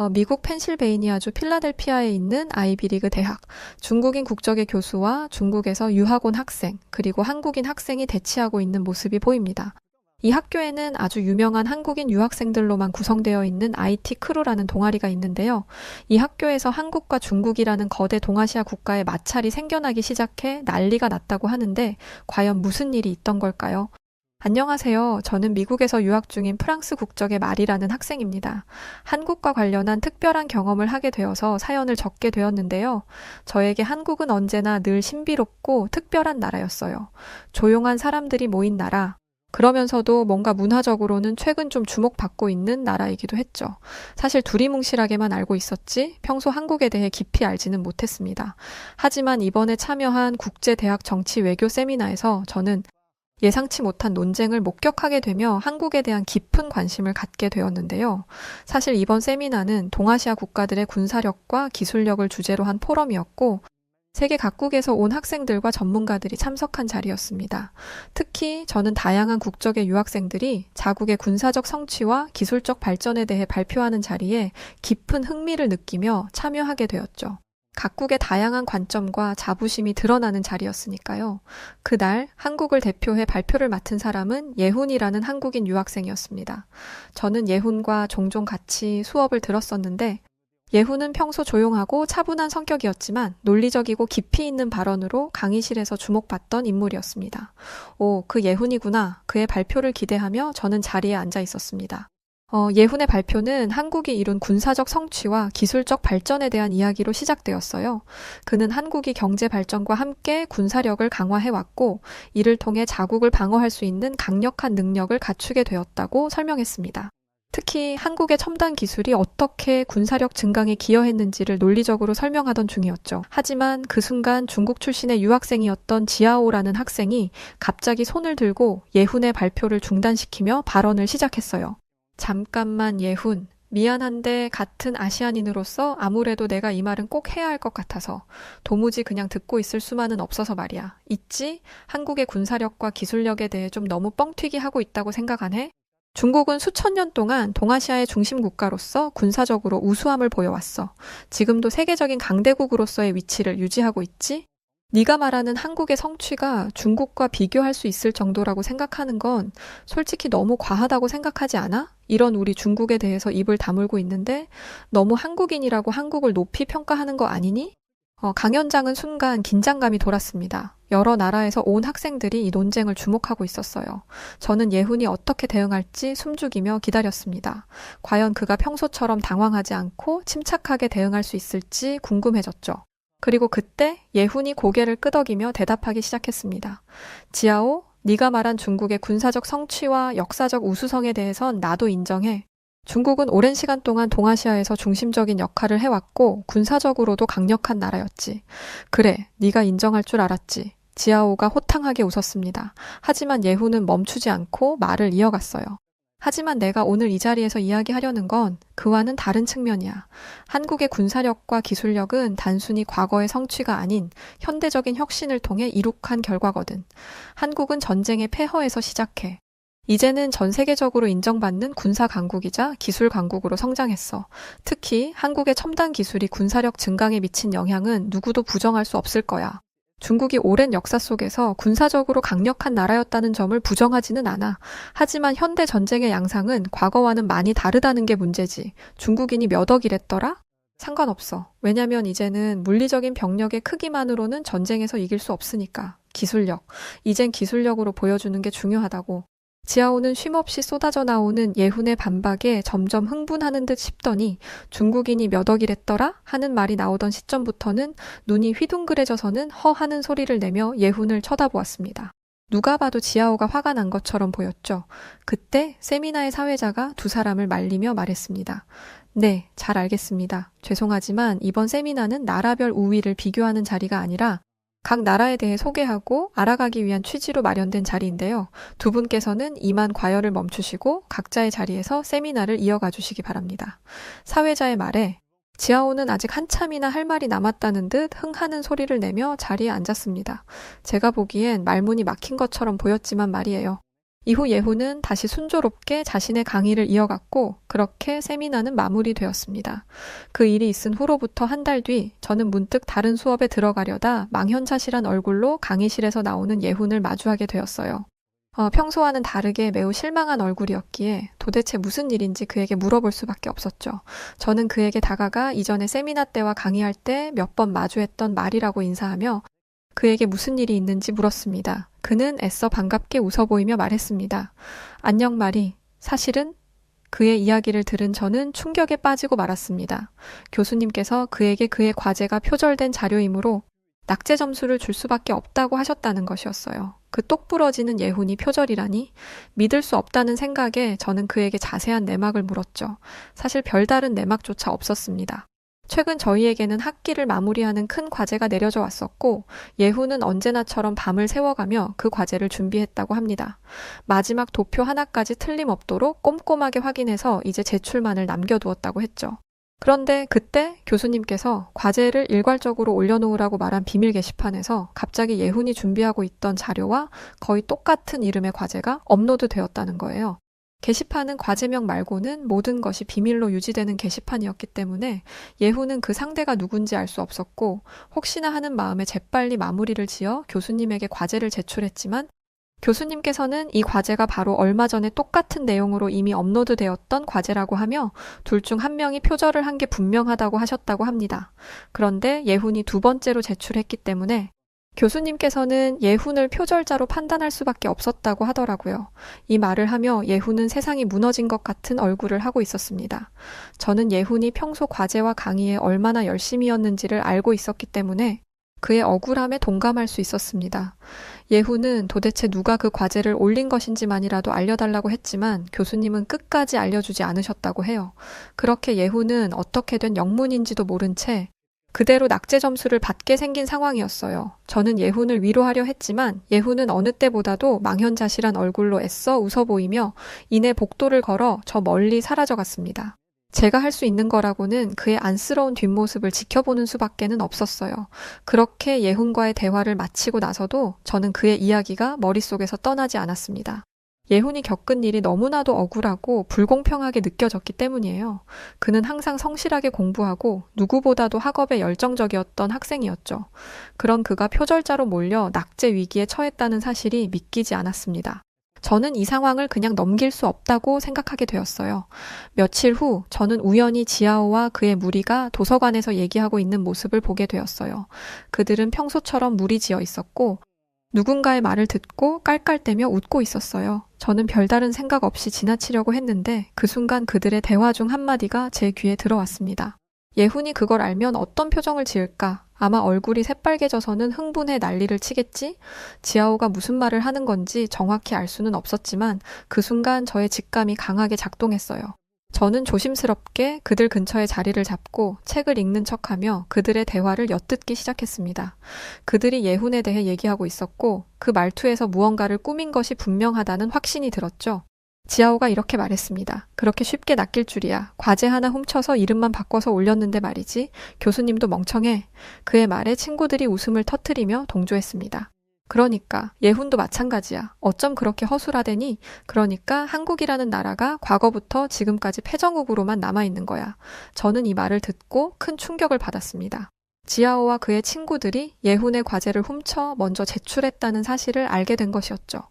미국 펜실베이니아주 필라델피아에 있는 아이비리그 대학, 중국인 국적의 교수와 중국에서 유학 온 학생, 그리고 한국인 학생이 대치하고 있는 모습이 보입니다. 이 학교에는 아주 유명한 한국인 유학생들로만 구성되어 있는 IT 크루라는 동아리가 있는데요. 이 학교에서 한국과 중국이라는 거대 동아시아 국가의 마찰이 생겨나기 시작해 난리가 났다고 하는데 과연 무슨 일이 있던 걸까요? 안녕하세요. 저는 미국에서 유학 중인 프랑스 국적의 말이라는 학생입니다. 한국과 관련한 특별한 경험을 하게 되어서 사연을 적게 되었는데요. 저에게 한국은 언제나 늘 신비롭고 특별한 나라였어요. 조용한 사람들이 모인 나라, 그러면서도 뭔가 문화적으로는 최근 좀 주목받고 있는 나라이기도 했죠. 사실 두리뭉실하게만 알고 있었지 평소 한국에 대해 깊이 알지는 못했습니다. 하지만 이번에 참여한 국제대학 정치 외교 세미나에서 저는 예상치 못한 논쟁을 목격하게 되며 한국에 대한 깊은 관심을 갖게 되었는데요. 사실 이번 세미나는 동아시아 국가들의 군사력과 기술력을 주제로 한 포럼이었고 세계 각국에서 온 학생들과 전문가들이 참석한 자리였습니다. 특히 저는 다양한 국적의 유학생들이 자국의 군사적 성취와 기술적 발전에 대해 발표하는 자리에 깊은 흥미를 느끼며 참여하게 되었죠. 각국의 다양한 관점과 자부심이 드러나는 자리였으니까요. 그날 한국을 대표해 발표를 맡은 사람은 예훈이라는 한국인 유학생이었습니다. 저는 예훈과 종종 같이 수업을 들었었는데 예훈은 평소 조용하고 차분한 성격이었지만 논리적이고 깊이 있는 발언으로 강의실에서 주목받던 인물이었습니다. 오, 그 예훈이구나. 그의 발표를 기대하며 저는 자리에 앉아 있었습니다. 예훈의 발표는 한국이 이룬 군사적 성취와 기술적 발전에 대한 이야기로 시작되었어요. 그는 한국이 경제 발전과 함께 군사력을 강화해왔고 이를 통해 자국을 방어할 수 있는 강력한 능력을 갖추게 되었다고 설명했습니다. 특히 한국의 첨단 기술이 어떻게 군사력 증강에 기여했는지를 논리적으로 설명하던 중이었죠. 하지만 그 순간 중국 출신의 유학생이었던 지아오라는 학생이 갑자기 손을 들고 예훈의 발표를 중단시키며 발언을 시작했어요. 잠깐만 예훈, 미안한데 같은 아시아인으로서 아무래도 내가 이 말은 꼭 해야 할 것 같아서 도무지 그냥 듣고 있을 수만은 없어서 말이야. 있지? 한국의 군사력과 기술력에 대해 좀 너무 뻥튀기 하고 있다고 생각 안 해? 중국은 수천 년 동안 동아시아의 중심 국가로서 군사적으로 우수함을 보여왔어. 지금도 세계적인 강대국으로서의 위치를 유지하고 있지? 네가 말하는 한국의 성취가 중국과 비교할 수 있을 정도라고 생각하는 건 솔직히 너무 과하다고 생각하지 않아? 이런 우리 중국에 대해서 입을 다물고 있는데 너무 한국인이라고 한국을 높이 평가하는 거 아니니? 강연장은 순간 긴장감이 돌았습니다. 여러 나라에서 온 학생들이 이 논쟁을 주목하고 있었어요. 저는 예훈이 어떻게 대응할지 숨죽이며 기다렸습니다. 과연 그가 평소처럼 당황하지 않고 침착하게 대응할 수 있을지 궁금해졌죠. 그리고 그때 예훈이 고개를 끄덕이며 대답하기 시작했습니다. 지아오, 네가 말한 중국의 군사적 성취와 역사적 우수성에 대해선 나도 인정해. 중국은 오랜 시간 동안 동아시아에서 중심적인 역할을 해왔고 군사적으로도 강력한 나라였지. 그래, 네가 인정할 줄 알았지. 지아오가 호탕하게 웃었습니다. 하지만 예훈은 멈추지 않고 말을 이어갔어요. 하지만 내가 오늘 이 자리에서 이야기하려는 건 그와는 다른 측면이야. 한국의 군사력과 기술력은 단순히 과거의 성취가 아닌 현대적인 혁신을 통해 이룩한 결과거든. 한국은 전쟁의 폐허에서 시작해. 이제는 전 세계적으로 인정받는 군사 강국이자 기술 강국으로 성장했어. 특히 한국의 첨단 기술이 군사력 증강에 미친 영향은 누구도 부정할 수 없을 거야. 중국이 오랜 역사 속에서 군사적으로 강력한 나라였다는 점을 부정하지는 않아. 하지만 현대 전쟁의 양상은 과거와는 많이 다르다는 게 문제지. 중국인이 몇 억이랬더라? 상관없어. 왜냐면 이제는 물리적인 병력의 크기만으로는 전쟁에서 이길 수 없으니까. 기술력. 이젠 기술력으로 보여주는 게 중요하다고. 지아오는 쉼없이 쏟아져 나오는 예훈의 반박에 점점 흥분하는 듯 싶더니 중국인이 몇 억이랬더라? 하는 말이 나오던 시점부터는 눈이 휘둥그레져서는 허 하는 소리를 내며 예훈을 쳐다보았습니다. 누가 봐도 지아오가 화가 난 것처럼 보였죠. 그때 세미나의 사회자가 두 사람을 말리며 말했습니다. 네, 잘 알겠습니다. 죄송하지만 이번 세미나는 나라별 우위를 비교하는 자리가 아니라 각 나라에 대해 소개하고 알아가기 위한 취지로 마련된 자리인데요. 두 분께서는 이만 과열을 멈추시고 각자의 자리에서 세미나를 이어가 주시기 바랍니다. 사회자의 말에 지아오는 아직 한참이나 할 말이 남았다는 듯 흥하는 소리를 내며 자리에 앉았습니다. 제가 보기엔 말문이 막힌 것처럼 보였지만 말이에요. 이후 예훈은 다시 순조롭게 자신의 강의를 이어갔고 그렇게 세미나는 마무리되었습니다. 그 일이 있은 후로부터 한 달 뒤 저는 문득 다른 수업에 들어가려다 망연자실한 얼굴로 강의실에서 나오는 예훈을 마주하게 되었어요. 평소와는 다르게 매우 실망한 얼굴이었기에 도대체 무슨 일인지 그에게 물어볼 수밖에 없었죠. 저는 그에게 다가가 이전에 세미나 때와 강의할 때 몇 번 마주했던 말이라고 인사하며 그에게 무슨 일이 있는지 물었습니다. 그는 애써 반갑게 웃어 보이며 말했습니다. 안녕 마리. 사실은 그의 이야기를 들은 저는 충격에 빠지고 말았습니다. 교수님께서 그에게 그의 과제가 표절된 자료이므로 낙제 점수를 줄 수밖에 없다고 하셨다는 것이었어요. 그 똑부러지는 예훈이 표절이라니 믿을 수 없다는 생각에 저는 그에게 자세한 내막을 물었죠. 사실 별다른 내막조차 없었습니다. 최근 저희에게는 학기를 마무리하는 큰 과제가 내려져 왔었고 예훈은 언제나처럼 밤을 새워가며 그 과제를 준비했다고 합니다. 마지막 도표 하나까지 틀림없도록 꼼꼼하게 확인해서 이제 제출만을 남겨두었다고 했죠. 그런데 그때 교수님께서 과제를 일괄적으로 올려놓으라고 말한 비밀 게시판에서 갑자기 예훈이 준비하고 있던 자료와 거의 똑같은 이름의 과제가 업로드 되었다는 거예요. 게시판은 과제명 말고는 모든 것이 비밀로 유지되는 게시판이었기 때문에 예훈은 그 상대가 누군지 알 수 없었고 혹시나 하는 마음에 재빨리 마무리를 지어 교수님에게 과제를 제출했지만 교수님께서는 이 과제가 바로 얼마 전에 똑같은 내용으로 이미 업로드되었던 과제라고 하며 둘 중 한 명이 표절을 한 게 분명하다고 하셨다고 합니다. 그런데 예훈이 두 번째로 제출했기 때문에 교수님께서는 예훈을 표절자로 판단할 수밖에 없었다고 하더라고요. 이 말을 하며 예훈은 세상이 무너진 것 같은 얼굴을 하고 있었습니다. 저는 예훈이 평소 과제와 강의에 얼마나 열심이었는지를 알고 있었기 때문에 그의 억울함에 동감할 수 있었습니다. 예훈은 도대체 누가 그 과제를 올린 것인지만이라도 알려달라고 했지만 교수님은 끝까지 알려주지 않으셨다고 해요. 그렇게 예훈은 어떻게 된 영문인지도 모른 채 그대로 낙제 점수를 받게 생긴 상황이었어요. 저는 예훈을 위로하려 했지만 예훈은 어느 때보다도 망연자실한 얼굴로 애써 웃어 보이며 이내 복도를 걸어 저 멀리 사라져갔습니다. 제가 할 수 있는 거라고는 그의 안쓰러운 뒷모습을 지켜보는 수밖에는 없었어요. 그렇게 예훈과의 대화를 마치고 나서도 저는 그의 이야기가 머릿속에서 떠나지 않았습니다. 예훈이 겪은 일이 너무나도 억울하고 불공평하게 느껴졌기 때문이에요. 그는 항상 성실하게 공부하고 누구보다도 학업에 열정적이었던 학생이었죠. 그런 그가 표절자로 몰려 낙제 위기에 처했다는 사실이 믿기지 않았습니다. 저는 이 상황을 그냥 넘길 수 없다고 생각하게 되었어요. 며칠 후 저는 우연히 지아오와 그의 무리가 도서관에서 얘기하고 있는 모습을 보게 되었어요. 그들은 평소처럼 무리지어 있었고 누군가의 말을 듣고 깔깔대며 웃고 있었어요. 저는 별다른 생각 없이 지나치려고 했는데 그 순간 그들의 대화 중 한마디가 제 귀에 들어왔습니다. 예훈이 그걸 알면 어떤 표정을 지을까? 아마 얼굴이 새빨개져서는 흥분해 난리를 치겠지? 지아오가 무슨 말을 하는 건지 정확히 알 수는 없었지만 그 순간 저의 직감이 강하게 작동했어요. 저는 조심스럽게 그들 근처에 자리를 잡고 책을 읽는 척하며 그들의 대화를 엿듣기 시작했습니다. 그들이 예훈에 대해 얘기하고 있었고 그 말투에서 무언가를 꾸민 것이 분명하다는 확신이 들었죠. 지아오가 이렇게 말했습니다. 그렇게 쉽게 낚일 줄이야. 과제 하나 훔쳐서 이름만 바꿔서 올렸는데 말이지. 교수님도 멍청해. 그의 말에 친구들이 웃음을 터뜨리며 동조했습니다. 그러니까 예훈도 마찬가지야. 어쩜 그렇게 허술하대니? 그러니까 한국이라는 나라가 과거부터 지금까지 패정국으로만 남아있는 거야. 저는 이 말을 듣고 큰 충격을 받았습니다. 지아오와 그의 친구들이 예훈의 과제를 훔쳐 먼저 제출했다는 사실을 알게 된 것이었죠.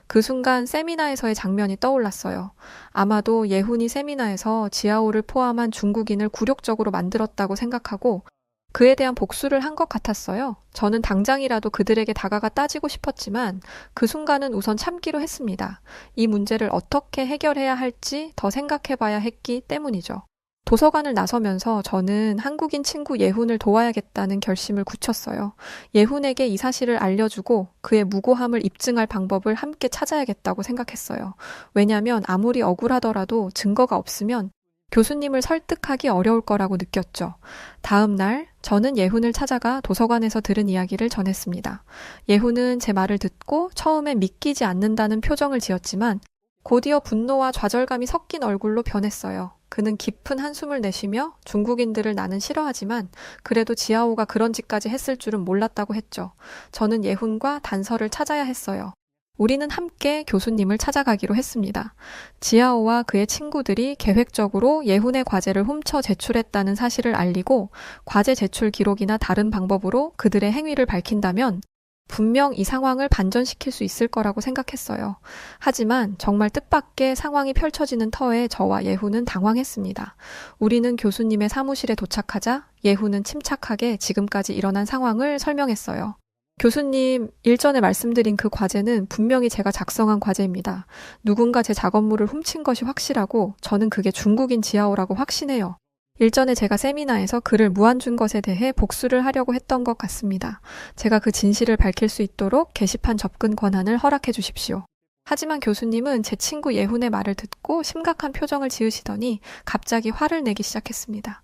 그 순간 세미나에서의 장면이 떠올랐어요. 아마도 예훈이 세미나에서 지아오를 포함한 중국인을 굴욕적으로 만들었다고 생각하고 그에 대한 복수를 한 것 같았어요. 저는 당장이라도 그들에게 다가가 따지고 싶었지만 그 순간은 우선 참기로 했습니다. 이 문제를 어떻게 해결해야 할지 더 생각해봐야 했기 때문이죠. 도서관을 나서면서 저는 한국인 친구 예훈을 도와야겠다는 결심을 굳혔어요. 예훈에게 이 사실을 알려주고 그의 무고함을 입증할 방법을 함께 찾아야겠다고 생각했어요. 왜냐하면 아무리 억울하더라도 증거가 없으면 교수님을 설득하기 어려울 거라고 느꼈죠. 다음 날 저는 예훈을 찾아가 도서관에서 들은 이야기를 전했습니다. 예훈은 제 말을 듣고 처음에 믿기지 않는다는 표정을 지었지만 곧이어 분노와 좌절감이 섞인 얼굴로 변했어요. 그는 깊은 한숨을 내쉬며 중국인들을 나는 싫어하지만 그래도 지아오가 그런 짓까지 했을 줄은 몰랐다고 했죠. 저는 예훈과 단서를 찾아야 했어요. 우리는 함께 교수님을 찾아가기로 했습니다. 지아오와 그의 친구들이 계획적으로 예훈의 과제를 훔쳐 제출했다는 사실을 알리고 과제 제출 기록이나 다른 방법으로 그들의 행위를 밝힌다면 분명 이 상황을 반전시킬 수 있을 거라고 생각했어요. 하지만 정말 뜻밖의 상황이 펼쳐지는 터에 저와 예훈은 당황했습니다. 우리는 교수님의 사무실에 도착하자 예훈은 침착하게 지금까지 일어난 상황을 설명했어요. 교수님, 일전에 말씀드린 그 과제는 분명히 제가 작성한 과제입니다. 누군가 제 작업물을 훔친 것이 확실하고 저는 그게 중국인 지아오라고 확신해요. 일전에 제가 세미나에서 그를 무안 준 것에 대해 복수를 하려고 했던 것 같습니다. 제가 그 진실을 밝힐 수 있도록 게시판 접근 권한을 허락해 주십시오. 하지만 교수님은 제 친구 예훈의 말을 듣고 심각한 표정을 지으시더니 갑자기 화를 내기 시작했습니다.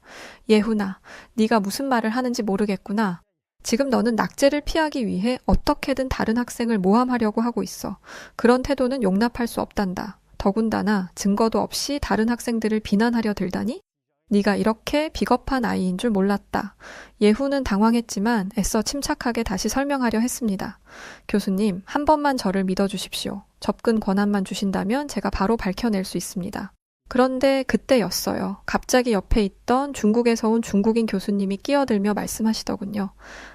예훈아, 네가 무슨 말을 하는지 모르겠구나. 지금 너는 낙제를 피하기 위해 어떻게든 다른 학생을 모함하려고 하고 있어. 그런 태도는 용납할 수 없단다. 더군다나 증거도 없이 다른 학생들을 비난하려 들다니? 네가 이렇게 비겁한 아이인 줄 몰랐다. 예훈은 당황했지만 애써 침착하게 다시 설명하려 했습니다. 교수님, 한 번만 저를 믿어주십시오. 접근 권한만 주신다면 제가 바로 밝혀낼 수 있습니다. 그런데 그때였어요. 갑자기 옆에 있던 중국에서 온 중국인 교수님이 끼어들며 말씀하시더군요.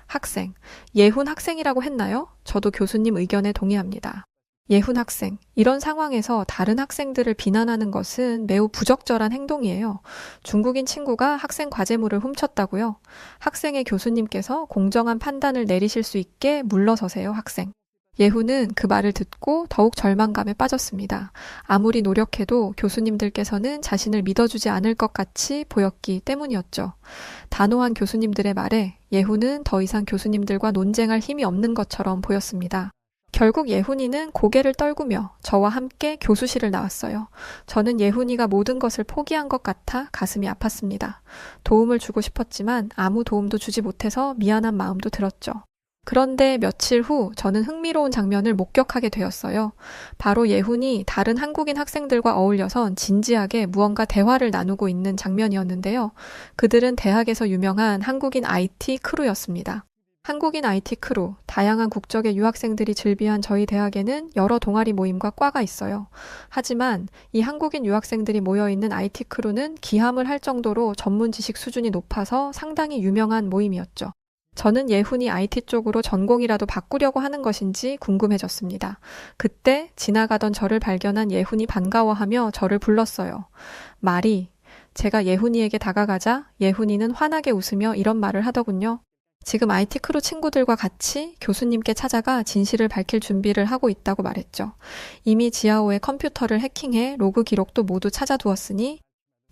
학생, 예훈 학생이라고 했나요? 저도 교수님 의견에 동의합니다. 예훈 학생, 이런 상황에서 다른 학생들을 비난하는 것은 매우 부적절한 행동이에요. 중국인 친구가 학생 과제물을 훔쳤다고요? 학생의 교수님께서 공정한 판단을 내리실 수 있게 물러서세요, 학생. 예훈은 그 말을 듣고 더욱 절망감에 빠졌습니다. 아무리 노력해도 교수님들께서는 자신을 믿어주지 않을 것 같이 보였기 때문이었죠. 단호한 교수님들의 말에 예훈은 더 이상 교수님들과 논쟁할 힘이 없는 것처럼 보였습니다. 결국 예훈이는 고개를 떨구며 저와 함께 교수실을 나왔어요. 저는 예훈이가 모든 것을 포기한 것 같아 가슴이 아팠습니다. 도움을 주고 싶었지만 아무 도움도 주지 못해서 미안한 마음도 들었죠. 그런데 며칠 후 저는 흥미로운 장면을 목격하게 되었어요. 바로 예훈이 다른 한국인 학생들과 어울려선 진지하게 무언가 대화를 나누고 있는 장면이었는데요. 그들은 대학에서 유명한 한국인 IT 크루였습니다. 한국인 IT 크루, 다양한 국적의 유학생들이 즐비한 저희 대학에는 여러 동아리 모임과 과가 있어요. 하지만 이 한국인 유학생들이 모여있는 IT 크루는 기함을 할 정도로 전문 지식 수준이 높아서 상당히 유명한 모임이었죠. 저는 예훈이 IT 쪽으로 전공이라도 바꾸려고 하는 것인지 궁금해졌습니다. 그때 지나가던 저를 발견한 예훈이 반가워하며 저를 불렀어요. 마리, 제가 예훈이에게 다가가자 예훈이는 환하게 웃으며 이런 말을 하더군요. 지금 IT 크루 친구들과 같이 교수님께 찾아가 진실을 밝힐 준비를 하고 있다고 말했죠. 이미 지아오의 컴퓨터를 해킹해 로그 기록도 모두 찾아두었으니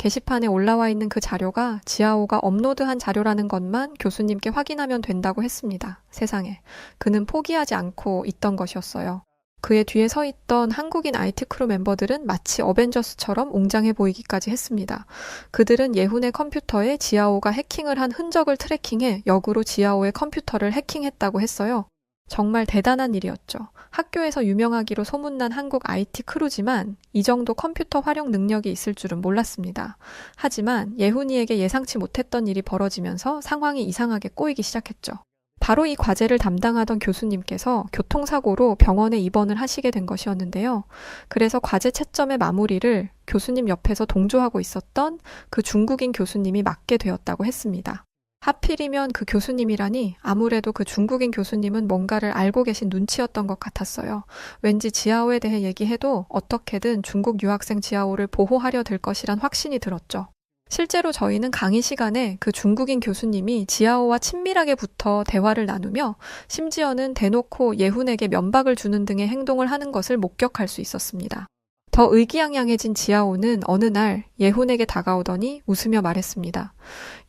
게시판에 올라와 있는 그 자료가 지아오가 업로드한 자료라는 것만 교수님께 확인하면 된다고 했습니다. 세상에. 그는 포기하지 않고 있던 것이었어요. 그의 뒤에 서 있던 한국인 IT 크루 멤버들은 마치 어벤져스처럼 웅장해 보이기까지 했습니다. 그들은 예훈의 컴퓨터에 지아오가 해킹을 한 흔적을 트래킹해 역으로 지아오의 컴퓨터를 해킹했다고 했어요. 정말 대단한 일이었죠. 학교에서 유명하기로 소문난 한국 IT 크루지만 이 정도 컴퓨터 활용 능력이 있을 줄은 몰랐습니다. 하지만 예훈이에게 예상치 못했던 일이 벌어지면서 상황이 이상하게 꼬이기 시작했죠. 바로 이 과제를 담당하던 교수님께서 교통사고로 병원에 입원을 하시게 된 것이었는데요. 그래서 과제 채점의 마무리를 교수님 옆에서 동조하고 있었던 그 중국인 교수님이 맡게 되었다고 했습니다. 하필이면 그 교수님이라니 아무래도 그 중국인 교수님은 뭔가를 알고 계신 눈치였던 것 같았어요. 왠지 지아오에 대해 얘기해도 어떻게든 중국 유학생 지아오를 보호하려 될 것이란 확신이 들었죠. 실제로 저희는 강의 시간에 그 중국인 교수님이 지아오와 친밀하게 붙어 대화를 나누며 심지어는 대놓고 예훈에게 면박을 주는 등의 행동을 하는 것을 목격할 수 있었습니다. 더 의기양양해진 지아오는 어느 날 예훈에게 다가오더니 웃으며 말했습니다.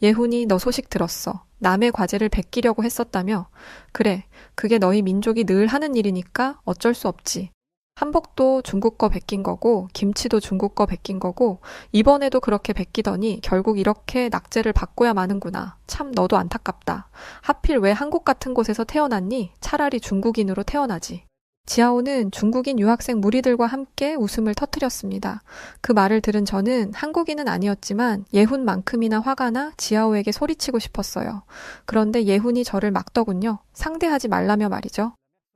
예훈이 너 소식 들었어. 남의 과제를 베끼려고 했었다며. 그래, 그게 너희 민족이 늘 하는 일이니까 어쩔 수 없지. 한복도 중국 거 베낀 거고 김치도 중국 거 베낀 거고 이번에도 그렇게 베끼더니 결국 이렇게 낙제를 받고야 마는구나. 참 너도 안타깝다. 하필 왜 한국 같은 곳에서 태어났니? 차라리 중국인으로 태어나지. 지아오는 중국인 유학생 무리들과 함께 웃음을 터뜨렸습니다. 그 말을 들은 저는 한국인은 아니었지만 예훈만큼이나 화가 나 지아오에게 소리치고 싶었어요. 그런데 예훈이 저를 막더군요. 상대하지 말라며 말이죠.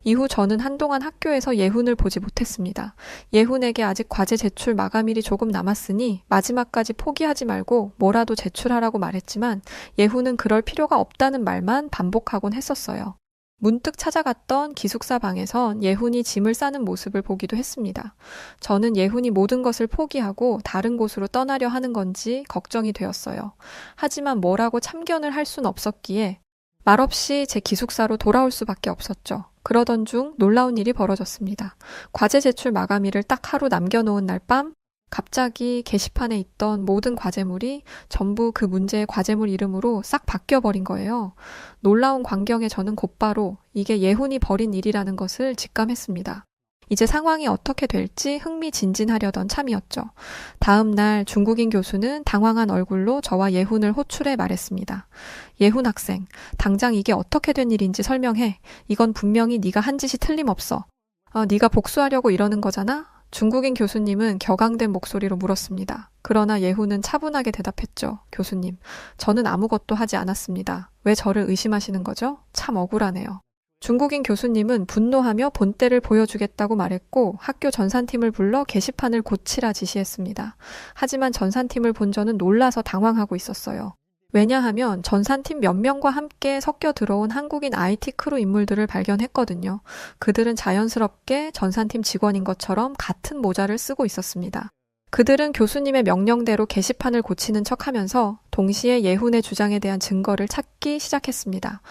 이후 저는 한동안 학교에서 예훈을 보지 못했습니다. 예훈에게 아직 과제 제출 마감일이 조금 남았으니 마지막까지 포기하지 말고 뭐라도 제출하라고 말했지만 예훈은 그럴 필요가 없다는 말만 반복하곤 했었어요. 문득 찾아갔던 기숙사 방에선 예훈이 짐을 싸는 모습을 보기도 했습니다. 저는 예훈이 모든 것을 포기하고 다른 곳으로 떠나려 하는 건지 걱정이 되었어요. 하지만 뭐라고 참견을 할 순 없었기에 말없이 제 기숙사로 돌아올 수밖에 없었죠. 그러던 중 놀라운 일이 벌어졌습니다. 과제 제출 마감일을 딱 하루 남겨놓은 날 밤 갑자기 게시판에 있던 모든 과제물이 전부 그 문제의 과제물 이름으로 싹 바뀌어버린 거예요. 놀라운 광경에 저는 곧바로 이게 예훈이 벌인 일이라는 것을 직감했습니다. 이제 상황이 어떻게 될지 흥미진진하려던 참이었죠. 다음 날 중국인 교수는 당황한 얼굴로 저와 예훈을 호출해 말했습니다. 예훈 학생, 당장 이게 어떻게 된 일인지 설명해. 이건 분명히 네가 한 짓이 틀림없어. 네가 복수하려고 이러는 거잖아? 중국인 교수님은 격앙된 목소리로 물었습니다. 그러나 예훈은 차분하게 대답했죠. 교수님, 저는 아무것도 하지 않았습니다. 왜 저를 의심하시는 거죠? 참 억울하네요. 중국인 교수님은 분노하며 본때를 보여주겠다고 말했고 학교 전산팀을 불러 게시판을 고치라 지시했습니다. 하지만 전산팀을 본 저는 놀라서 당황하고 있었어요. 왜냐하면 전산팀 몇 명과 함께 섞여 들어온 한국인 IT 크루 인물들을 발견했거든요. 그들은 자연스럽게 전산팀 직원인 것처럼 같은 모자를 쓰고 있었습니다. 그들은 교수님의 명령대로 게시판을 고치는 척하면서 동시에 예훈의 주장에 대한 증거를 찾기 시작했습니다.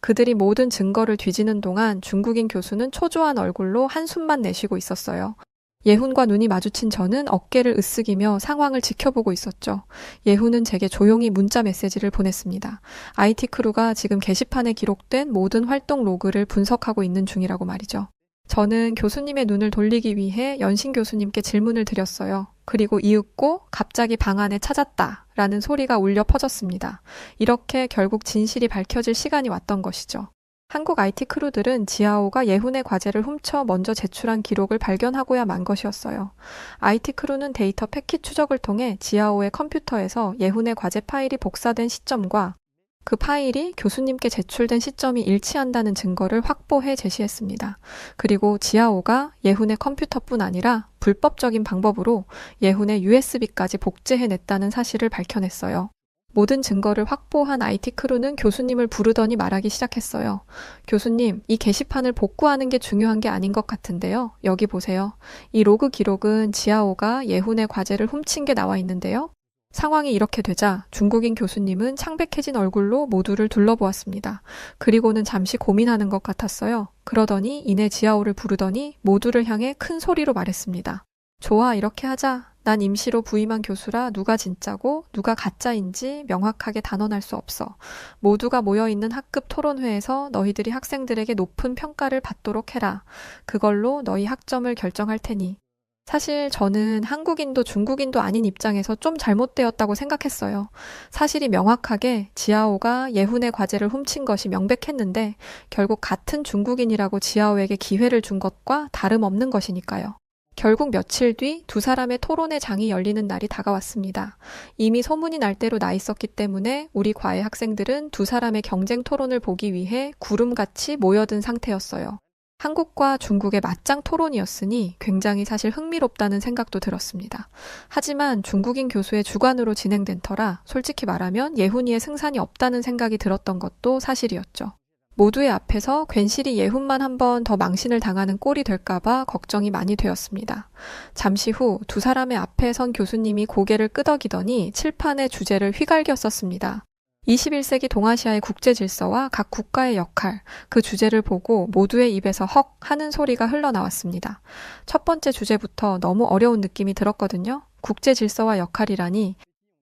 그들이 모든 증거를 뒤지는 동안 중국인 교수는 초조한 얼굴로 한숨만 내쉬고 있었어요. 예훈과 눈이 마주친 저는 어깨를 으쓱이며 상황을 지켜보고 있었죠. 예훈은 제게 조용히 문자 메시지를 보냈습니다. IT 크루가 지금 게시판에 기록된 모든 활동 로그를 분석하고 있는 중이라고 말이죠. 저는 교수님의 눈을 돌리기 위해 연신 교수님께 질문을 드렸어요. 그리고 이윽고 갑자기 방 안에 찾았다 라는 소리가 울려 퍼졌습니다. 이렇게 결국 진실이 밝혀질 시간이 왔던 것이죠. 한국 IT 크루들은 지아오가 예훈의 과제를 훔쳐 먼저 제출한 기록을 발견하고야 만 것이었어요. IT 크루는 데이터 패킷 추적을 통해 지아오의 컴퓨터에서 예훈의 과제 파일이 복사된 시점과 그 파일이 교수님께 제출된 시점이 일치한다는 증거를 확보해 제시했습니다. 그리고 지아오가 예훈의 컴퓨터뿐 아니라 불법적인 방법으로 예훈의 USB까지 복제해냈다는 사실을 밝혀냈어요. 모든 증거를 확보한 IT 크루는 교수님을 부르더니 말하기 시작했어요. 교수님, 이 게시판을 복구하는 게 중요한 게 아닌 것 같은데요. 여기 보세요. 이 로그 기록은 지아오가 예훈의 과제를 훔친 게 나와 있는데요. 상황이 이렇게 되자 중국인 교수님은 창백해진 얼굴로 모두를 둘러보았습니다. 그리고는 잠시 고민하는 것 같았어요. 그러더니 이내 지아오를 부르더니 모두를 향해 큰 소리로 말했습니다. 좋아, 이렇게 하자. 난 임시로 부임한 교수라 누가 진짜고 누가 가짜인지 명확하게 단언할 수 없어. 모두가 모여있는 학급 토론회에서 너희들이 학생들에게 높은 평가를 받도록 해라. 그걸로 너희 학점을 결정할 테니. 사실 저는 한국인도 중국인도 아닌 입장에서 좀 잘못되었다고 생각했어요. 사실이 명확하게 지아오가 예훈의 과제를 훔친 것이 명백했는데 결국 같은 중국인이라고 지아오에게 기회를 준 것과 다름없는 것이니까요. 결국 며칠 뒤 두 사람의 토론회 장이 열리는 날이 다가왔습니다. 이미 소문이 날 대로 나 있었기 때문에 우리 과의 학생들은 두 사람의 경쟁 토론을 보기 위해 구름같이 모여든 상태였어요. 한국과 중국의 맞짱 토론이었으니 굉장히 사실 흥미롭다는 생각도 들었습니다. 하지만 중국인 교수의 주관으로 진행된 터라 솔직히 말하면 예훈이의 승산이 없다는 생각이 들었던 것도 사실이었죠. 모두의 앞에서 괜시리 예훈만 한 번 더 망신을 당하는 꼴이 될까봐 걱정이 많이 되었습니다. 잠시 후 두 사람의 앞에 선 교수님이 고개를 끄덕이더니 칠판의 주제를 휘갈겨 썼습니다. 21세기 동아시아의 국제 질서와 각 국가의 역할, 그 주제를 보고 모두의 입에서 헉 하는 소리가 흘러나왔습니다. 첫 번째 주제부터 너무 어려운 느낌이 들었거든요. 국제 질서와 역할이라니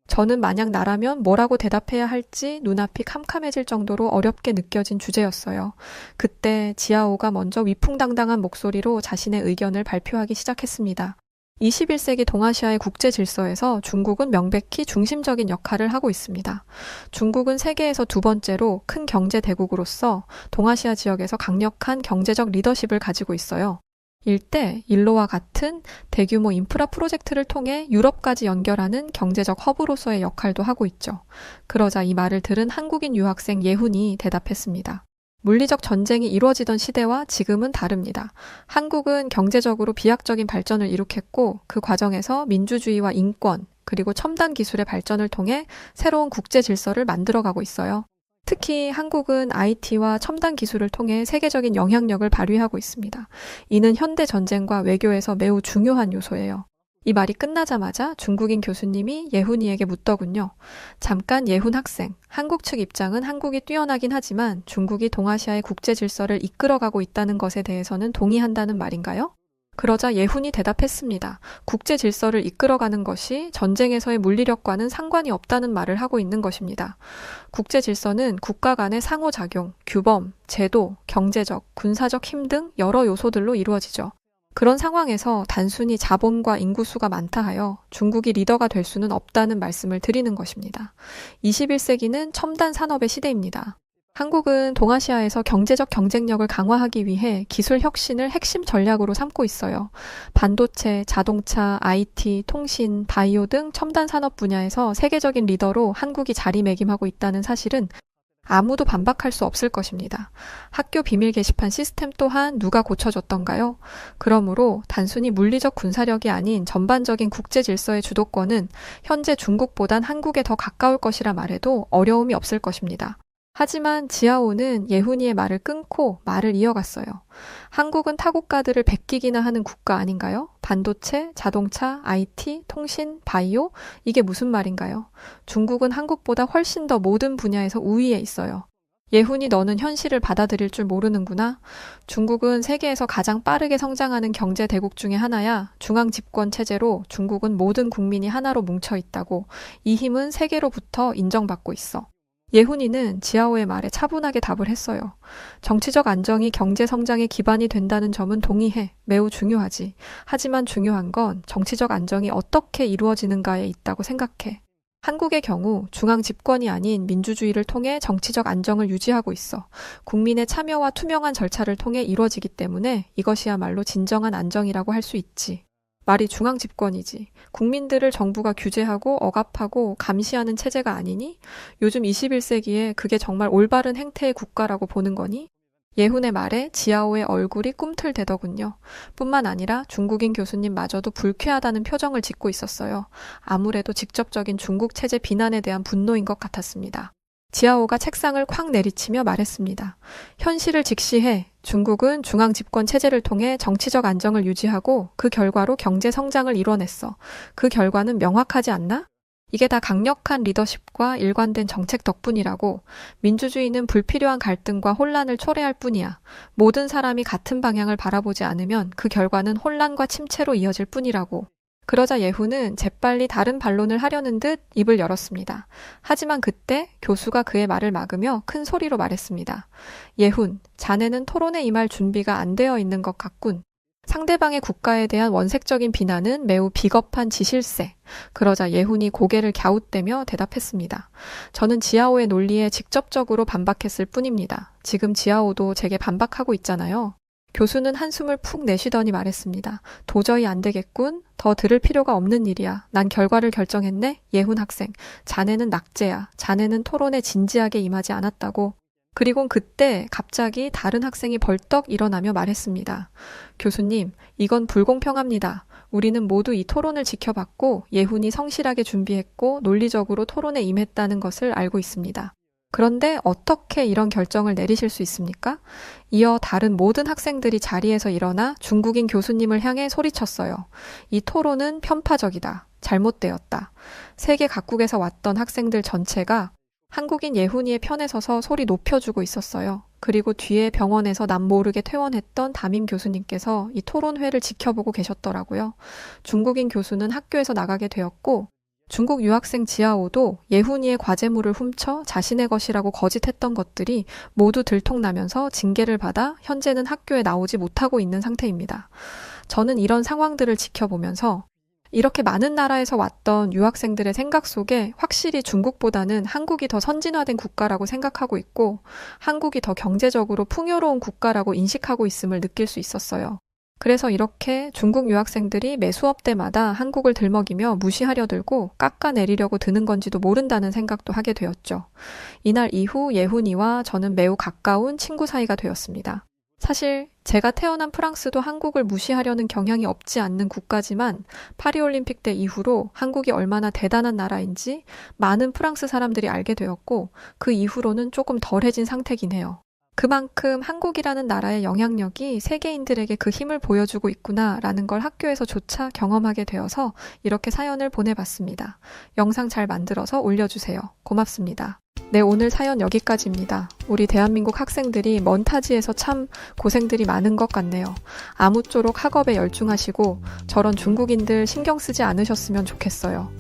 저는 만약 나라면 뭐라고 대답해야 할지 눈앞이 캄캄해질 정도로 어렵게 느껴진 주제였어요. 그때 지아오가 먼저 위풍당당한 목소리로 자신의 의견을 발표하기 시작했습니다. 21세기 동아시아의 국제 질서에서 중국은 명백히 중심적인 역할을 하고 있습니다. 중국은 세계에서 두 번째로 큰 경제 대국으로서 동아시아 지역에서 강력한 경제적 리더십을 가지고 있어요. 일대 일로와 같은 대규모 인프라 프로젝트를 통해 유럽까지 연결하는 경제적 허브로서의 역할도 하고 있죠. 그러자 이 말을 들은 한국인 유학생 예훈이 대답했습니다. 물리적 전쟁이 이루어지던 시대와 지금은 다릅니다. 한국은 경제적으로 비약적인 발전을 이룩했고 그 과정에서 민주주의와 인권, 그리고 첨단 기술의 발전을 통해 새로운 국제 질서를 만들어가고 있어요. 특히 한국은 IT와 첨단 기술을 통해 세계적인 영향력을 발휘하고 있습니다. 이는 현대 전쟁과 외교에서 매우 중요한 요소예요. 이 말이 끝나자마자 중국인 교수님이 예훈이에게 묻더군요. 잠깐 예훈 학생, 한국 측 입장은 한국이 뛰어나긴 하지만 중국이 동아시아의 국제 질서를 이끌어가고 있다는 것에 대해서는 동의한다는 말인가요? 그러자 예훈이 대답했습니다. 국제 질서를 이끌어가는 것이 전쟁에서의 물리력과는 상관이 없다는 말을 하고 있는 것입니다. 국제 질서는 국가 간의 상호작용, 규범, 제도, 경제적, 군사적 힘 등 여러 요소들로 이루어지죠. 그런 상황에서 단순히 자본과 인구수가 많다 하여 중국이 리더가 될 수는 없다는 말씀을 드리는 것입니다. 21세기는 첨단 산업의 시대입니다. 한국은 동아시아에서 경제적 경쟁력을 강화하기 위해 기술 혁신을 핵심 전략으로 삼고 있어요. 반도체, 자동차, IT, 통신, 바이오 등 첨단 산업 분야에서 세계적인 리더로 한국이 자리매김하고 있다는 사실은 아무도 반박할 수 없을 것입니다. 학교 비밀 게시판 시스템 또한 누가 고쳐줬던가요? 그러므로 단순히 물리적 군사력이 아닌 전반적인 국제 질서의 주도권은 현재 중국보단 한국에 더 가까울 것이라 말해도 어려움이 없을 것입니다. 하지만 지하오는 예훈이의 말을 끊고 말을 이어갔어요. 한국은 타국가들을 베끼기나 하는 국가 아닌가요? 반도체, 자동차, IT, 통신, 바이오? 이게 무슨 말인가요? 중국은 한국보다 훨씬 더 모든 분야에서 우위에 있어요. 예훈이 너는 현실을 받아들일 줄 모르는구나. 중국은 세계에서 가장 빠르게 성장하는 경제 대국 중에 하나야. 중앙 집권 체제로 중국은 모든 국민이 하나로 뭉쳐 있다고. 이 힘은 세계로부터 인정받고 있어. 예훈이는 지하오의 말에 차분하게 답을 했어요. 정치적 안정이 경제 성장의 기반이 된다는 점은 동의해. 매우 중요하지. 하지만 중요한 건 정치적 안정이 어떻게 이루어지는가에 있다고 생각해. 한국의 경우 중앙 집권이 아닌 민주주의를 통해 정치적 안정을 유지하고 있어. 국민의 참여와 투명한 절차를 통해 이루어지기 때문에 이것이야말로 진정한 안정이라고 할 수 있지. 말이 중앙 집권이지. 국민들을 정부가 규제하고 억압하고 감시하는 체제가 아니니? 요즘 21세기에 그게 정말 올바른 행태의 국가라고 보는 거니? 예훈의 말에 지하오의 얼굴이 꿈틀대더군요. 뿐만 아니라 중국인 교수님마저도 불쾌하다는 표정을 짓고 있었어요. 아무래도 직접적인 중국 체제 비난에 대한 분노인 것 같았습니다. 지하오가 책상을 콱 내리치며 말했습니다. 현실을 직시해. 중국은 중앙 집권 체제를 통해 정치적 안정을 유지하고 그 결과로 경제 성장을 이뤄냈어. 그 결과는 명확하지 않나? 이게 다 강력한 리더십과 일관된 정책 덕분이라고. 민주주의는 불필요한 갈등과 혼란을 초래할 뿐이야. 모든 사람이 같은 방향을 바라보지 않으면 그 결과는 혼란과 침체로 이어질 뿐이라고. 그러자 예훈은 재빨리 다른 반론을 하려는 듯 입을 열었습니다. 하지만 그때 교수가 그의 말을 막으며 큰 소리로 말했습니다. 예훈, 자네는 토론에 임할 준비가 안 되어 있는 것 같군. 상대방의 국가에 대한 원색적인 비난은 매우 비겁한 지실세. 그러자 예훈이 고개를 갸웃대며 대답했습니다. 저는 지하오의 논리에 직접적으로 반박했을 뿐입니다. 지금 지하오도 제게 반박하고 있잖아요. 교수는 한숨을 푹 내쉬더니 말했습니다. 도저히 안 되겠군. 더 들을 필요가 없는 일이야. 난 결과를 결정했네. 예훈 학생. 자네는 낙제야. 자네는 토론에 진지하게 임하지 않았다고. 그리곤 그때 갑자기 다른 학생이 벌떡 일어나며 말했습니다. 교수님, 이건 불공평합니다. 우리는 모두 이 토론을 지켜봤고 예훈이 성실하게 준비했고 논리적으로 토론에 임했다는 것을 알고 있습니다. 그런데 어떻게 이런 결정을 내리실 수 있습니까? 이어 다른 모든 학생들이 자리에서 일어나 중국인 교수님을 향해 소리쳤어요. 이 토론은 편파적이다. 잘못되었다. 세계 각국에서 왔던 학생들 전체가 한국인 예훈이의 편에 서서 소리 높여주고 있었어요. 그리고 뒤에 병원에서 남 모르게 퇴원했던 담임 교수님께서 이 토론회를 지켜보고 계셨더라고요. 중국인 교수는 학교에서 나가게 되었고 중국 유학생 지하오도 예훈이의 과제물을 훔쳐 자신의 것이라고 거짓했던 것들이 모두 들통나면서 징계를 받아 현재는 학교에 나오지 못하고 있는 상태입니다. 저는 이런 상황들을 지켜보면서 이렇게 많은 나라에서 왔던 유학생들의 생각 속에 확실히 중국보다는 한국이 더 선진화된 국가라고 생각하고 있고 한국이 더 경제적으로 풍요로운 국가라고 인식하고 있음을 느낄 수 있었어요. 그래서 이렇게 중국 유학생들이 매 수업 때마다 한국을 들먹이며 무시하려 들고 깎아내리려고 드는 건지도 모른다는 생각도 하게 되었죠. 이날 이후 예훈이와 저는 매우 가까운 친구 사이가 되었습니다. 사실 제가 태어난 프랑스도 한국을 무시하려는 경향이 없지 않는 국가지만 파리올림픽 때 이후로 한국이 얼마나 대단한 나라인지 많은 프랑스 사람들이 알게 되었고 그 이후로는 조금 덜해진 상태긴 해요. 그만큼 한국이라는 나라의 영향력이 세계인들에게 그 힘을 보여주고 있구나라는 걸 학교에서조차 경험하게 되어서 이렇게 사연을 보내봤습니다. 영상 잘 만들어서 올려주세요. 고맙습니다. 네, 오늘 사연 여기까지입니다. 우리 대한민국 학생들이 먼 타지에서 참 고생들이 많은 것 같네요. 아무쪼록 학업에 열중하시고 저런 중국인들 신경 쓰지 않으셨으면 좋겠어요.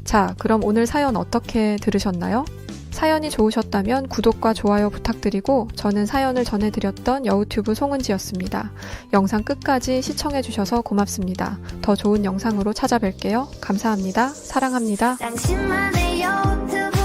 자, 그럼 오늘 사연 어떻게 들으셨나요? 사연이 좋으셨다면 구독과 좋아요 부탁드리고 저는 사연을 전해드렸던 여우튜브 송은지였습니다. 영상 끝까지 시청해주셔서 고맙습니다. 더 좋은 영상으로 찾아뵐게요. 감사합니다. 사랑합니다. 당신만의 유튜브